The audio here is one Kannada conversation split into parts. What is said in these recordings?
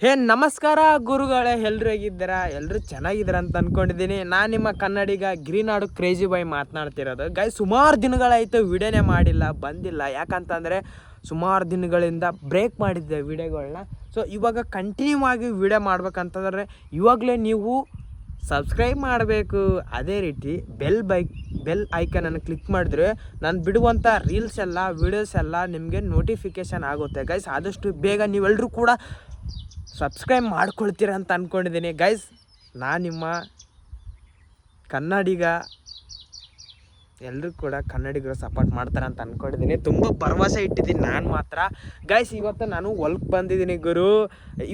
ನಮಸ್ಕಾರ ಗುರುಗಳೇ, ಎಲ್ಲರೂ ಹೇಗಿದ್ದೀರಾ? ಎಲ್ಲರೂ ಚೆನ್ನಾಗಿದ್ದೀರಾ ಅಂತ ಅಂದ್ಕೊಂಡಿದ್ದೀನಿ. ನಾನು ನಿಮ್ಮ ಕನ್ನಡಿಗ ಗಿರಿನಾಡು ಕ್ರೇಜಿ ಬಾಯ್ ಮಾತನಾಡ್ತಿರೋದು. ಸುಮಾರು ದಿನಗಳಾಯಿತು ವಿಡಿಯೋನೇ ಬಂದಿಲ್ಲ. ಯಾಕಂತಂದರೆ ಸುಮಾರು ದಿನಗಳಿಂದ ಬ್ರೇಕ್ ಮಾಡಿದ್ದೆ ವಿಡಿಯೋಗಳನ್ನ. ಸೊ ಇವಾಗ ಕಂಟಿನ್ಯೂ ಆಗಿ ವಿಡಿಯೋ ಮಾಡ್ಬೇಕಂತಂದರೆ ಇವಾಗಲೇ ನೀವು ಸಬ್ಸ್ಕ್ರೈಬ್ ಮಾಡಬೇಕು. ಅದೇ ರೀತಿ ಬೆಲ್ ಐಕನನ್ನು ಕ್ಲಿಕ್ ಮಾಡಿದ್ರೆ ನಾನು ಬಿಡುವಂಥ ರೀಲ್ಸ್ ಎಲ್ಲ ವೀಡಿಯೋಸ್ ಎಲ್ಲ ನಿಮಗೆ ನೋಟಿಫಿಕೇಷನ್ ಆಗುತ್ತೆ. ಆದಷ್ಟು ಬೇಗ ನೀವೆಲ್ಲರೂ ಕೂಡ ಸಬ್ಸ್ಕ್ರೈಬ್ ಮಾಡ್ಕೊಳ್ತೀರ ಅಂತ ಅಂದ್ಕೊಂಡಿದ್ದೀನಿ. ನಾನು ನಿಮ್ಮ ಕನ್ನಡಿಗ, ಎಲ್ಲರೂ ಕೂಡ ಕನ್ನಡಿಗರು ಸಪೋರ್ಟ್ ಮಾಡ್ತಾರೆ ಅಂತ ಅಂದ್ಕೊಂಡಿದ್ದೀನಿ. ತುಂಬ ಭರವಸೆ ಇಟ್ಟಿದ್ದೀನಿ ನಾನು ಮಾತ್ರ. ಇವತ್ತು ನಾನು ಹೊಲ್ಗೆ ಬಂದಿದ್ದೀನಿ ಗುರು.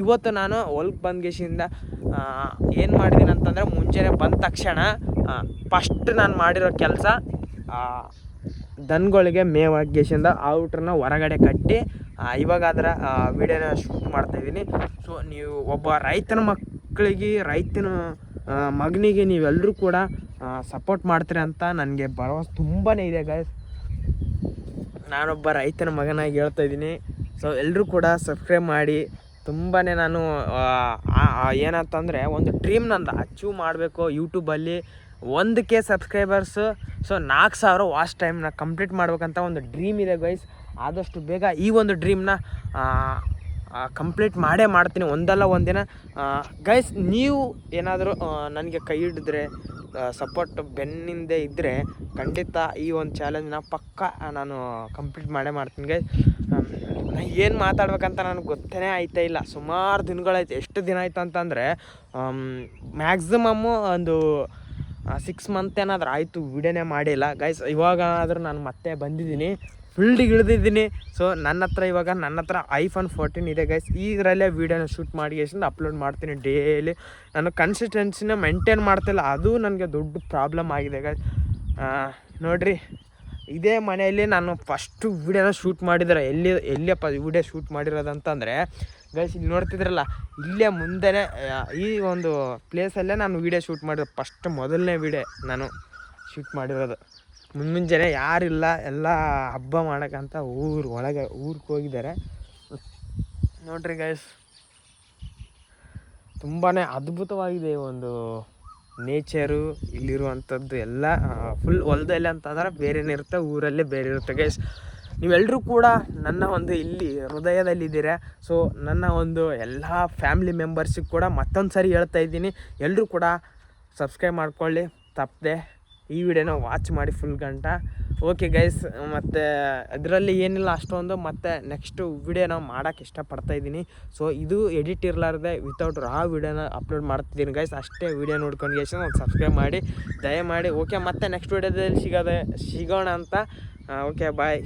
ಇವತ್ತು ನಾನು ಹೊಲ್ಗೆ ಬಂದ್ಗೇಶಿಂದ ಏನು ಮಾಡಿದ್ದೀನಿ ಅಂತಂದರೆ, ಮುಂಚೆನೇ ಬಂದ ತಕ್ಷಣ ಫಸ್ಟ್ ನಾನು ಮಾಡಿರೋ ಕೆಲಸ ದನಗಳಿಗೆ ಮೇವಾಗೇಶಿಂದ ಔಟ್ರನ್ನ ಹೊರಗಡೆ ಕಟ್ಟಿ ಇವಾಗ ಅದರ ವಿಡಿಯೋನ ಶೂಟ್ ಮಾಡ್ತಾಯಿದ್ದೀನಿ. ಸೊ ನೀವು ಒಬ್ಬ ರೈತನ ಮಕ್ಕಳಿಗೆ, ರೈತನ ಮಗನಿಗೆ ನೀವೆಲ್ಲರೂ ಕೂಡ ಸಪೋರ್ಟ್ ಮಾಡ್ತೀರಿ ಅಂತ ನನಗೆ ಭರವಸೆ ತುಂಬಾ ಇದೆ ನಾನೊಬ್ಬ ರೈತನ ಮಗನಾಗಿ ಹೇಳ್ತಾಯಿದ್ದೀನಿ. ಸೊ ಎಲ್ಲರೂ ಕೂಡ ಸಬ್ಸ್ಕ್ರೈಬ್ ಮಾಡಿ. ತುಂಬಾ ನಾನು ಏನಂತಂದರೆ ಒಂದು ಡ್ರೀಮ್ ನಂದು ಅಚೀವ್ ಮಾಡಬೇಕು ಯೂಟ್ಯೂಬಲ್ಲಿ. 1K subscribers. ಸೊ 4,000 ವಾಚ್ ಟೈಮ್ನ ಕಂಪ್ಲೀಟ್ ಮಾಡ್ಬೇಕಂತ ಒಂದು ಡ್ರೀಮ್ ಇದೆ ಆದಷ್ಟು ಬೇಗ ಈ ಒಂದು ಡ್ರೀಮ್ನ ಕಂಪ್ಲೀಟ್ ಮಾಡ್ತೀನಿ ಒಂದಲ್ಲ ಒಂದಿನ. ನೀವು ಏನಾದರೂ ನನಗೆ ಕೈ ಹಿಡಿದ್ರೆ, ಸಪೋರ್ಟ್ ಬೆನ್ನಿಂದೆ ಇದ್ದರೆ ಖಂಡಿತ ಈ ಒಂದು ಚಾಲೆಂಜ್ನ ಪಕ್ಕ ನಾನು ಕಂಪ್ಲೀಟ್ ಮಾಡ್ತೀನಿ ಏನು ಮಾತಾಡ್ಬೇಕಂತ ನನಗೆ ಗೊತ್ತೇ ಆಯ್ತಾ ಇಲ್ಲ. ಸುಮಾರು ದಿನಗಳಾಯ್ತು. ಎಷ್ಟು ದಿನ ಆಯ್ತು ಅಂತಂದರೆ ಮ್ಯಾಕ್ಸಿಮಮ್ಮು ಒಂದು 6 ಮಂತ್ ಏನಾದರೂ ಆಯಿತು ವಿಡಿಯೋನೇ ಮಾಡಿಲ್ಲ ಇವಾಗ ಆದರೂ ನಾನು ಮತ್ತೆ ಬಂದಿದ್ದೀನಿ, ಫೀಲ್ಡಿಗೆ ಇಳಿದಿದ್ದೀನಿ. ಸೊ ನನ್ನ ಹತ್ರ iPhone 14 ಇದೆ ಇದರಲ್ಲೇ ವೀಡಿಯೋನ ಶೂಟ್ ಮಾಡಿ ಅಪ್ಲೋಡ್ ಮಾಡ್ತೀನಿ ಡೈಲಿ. ನಾನು ಕನ್ಸಿಸ್ಟೆನ್ಸಿನ ಮೇಂಟೈನ್ ಮಾಡ್ತಿಲ್ಲ, ಅದು ನನಗೆ ದೊಡ್ಡ ಪ್ರಾಬ್ಲಮ್ ಆಗಿದೆ ನೋಡಿರಿ. ಇದೇ ಮನೆಯಲ್ಲಿ ನಾನು ಫಸ್ಟು ವೀಡಿಯೋನ ಶೂಟ್ ಮಾಡಿದರೆ ಎಲ್ಲಿಯಪ್ಪ ವೀಡಿಯೋ ಶೂಟ್ ಮಾಡಿರೋದಂತಂದರೆ ಇಲ್ಲಿ ನೋಡ್ತಿದ್ರಲ್ಲ, ಇಲ್ಲೇ ಮುಂದೆನೇ ಈ ಒಂದು ಪ್ಲೇಸಲ್ಲೇ ನಾನು ವೀಡಿಯೋ ಶೂಟ್ ಮಾಡಿರೋ ಮೊದಲನೇ ವೀಡಿಯೋ ನಾನು ಶೂಟ್ ಮಾಡಿರೋದು. ಮುಂಜಾನೆ ಯಾರಿಲ್ಲ, ಎಲ್ಲ ಹಬ್ಬ ಮಾಡೋಕ್ಕಂತ ಊರಿಗೆ ಹೋಗಿದ್ದಾರೆ ನೋಡ್ರಿ ತುಂಬಾ ಅದ್ಭುತವಾಗಿದೆ ಒಂದು ನೇಚರು ಇಲ್ಲಿರುವಂಥದ್ದು. ಎಲ್ಲ ಫುಲ್ ಹೊಲದಲ್ಲಿ ಅಂತಂದ್ರೆ ಬೇರೆನೇ ಇರುತ್ತೆ, ಊರಲ್ಲೇ ಬೇರೆ ಇರುತ್ತೆ ನೀವೆಲ್ಲರೂ ಕೂಡ ನನ್ನ ಒಂದು ಇಲ್ಲಿ ಹೃದಯದಲ್ಲಿದ್ದೀರಾ. ಸೊ ನನ್ನ ಒಂದು ಎಲ್ಲ ಫ್ಯಾಮಿಲಿ ಮೆಂಬರ್ಸಿಗೆ ಕೂಡ ಮತ್ತೊಂದು ಸರಿ ಹೇಳ್ತಾ ಇದ್ದೀನಿ, ಎಲ್ಲರೂ ಕೂಡ ಸಬ್ಸ್ಕ್ರೈಬ್ ಮಾಡ್ಕೊಳ್ಳಿ ತಪ್ಪದೆ. ಈ ವಿಡಿಯೋನ ವಾಚ್ ಮಾಡಿ ಫುಲ್ ಗಂಟ. ಓಕೆ ಮತ್ತು ಅದರಲ್ಲಿ ಏನಿಲ್ಲ ಅಷ್ಟೊಂದು. ಮತ್ತು ನೆಕ್ಸ್ಟು ವಿಡಿಯೋ ನಾವು ಮಾಡೋಕ್ಕೆ ಇಷ್ಟಪಡ್ತಾಯಿದ್ದೀನಿ. ಸೊ ಇದು ಎಡಿಟ್ ಇರಲಾರ್ದೆ ವಿತೌಟ್ ವಿಡಿಯೋನ ಅಪ್ಲೋಡ್ ಮಾಡ್ತಿದ್ದೀನಿ ಅಷ್ಟೇ. ವಿಡಿಯೋ ನೋಡ್ಕೊಂಡು ಒಂದು ಸಬ್ಸ್ಕ್ರೈಬ್ ಮಾಡಿ ದಯಮಾಡಿ. ಓಕೆ, ಮತ್ತೆ ನೆಕ್ಸ್ಟ್ ವಿಡಿಯೋದಲ್ಲಿ ಸಿಗೋಣ ಅಂತ. ಓಕೆ, ಬಾಯ್.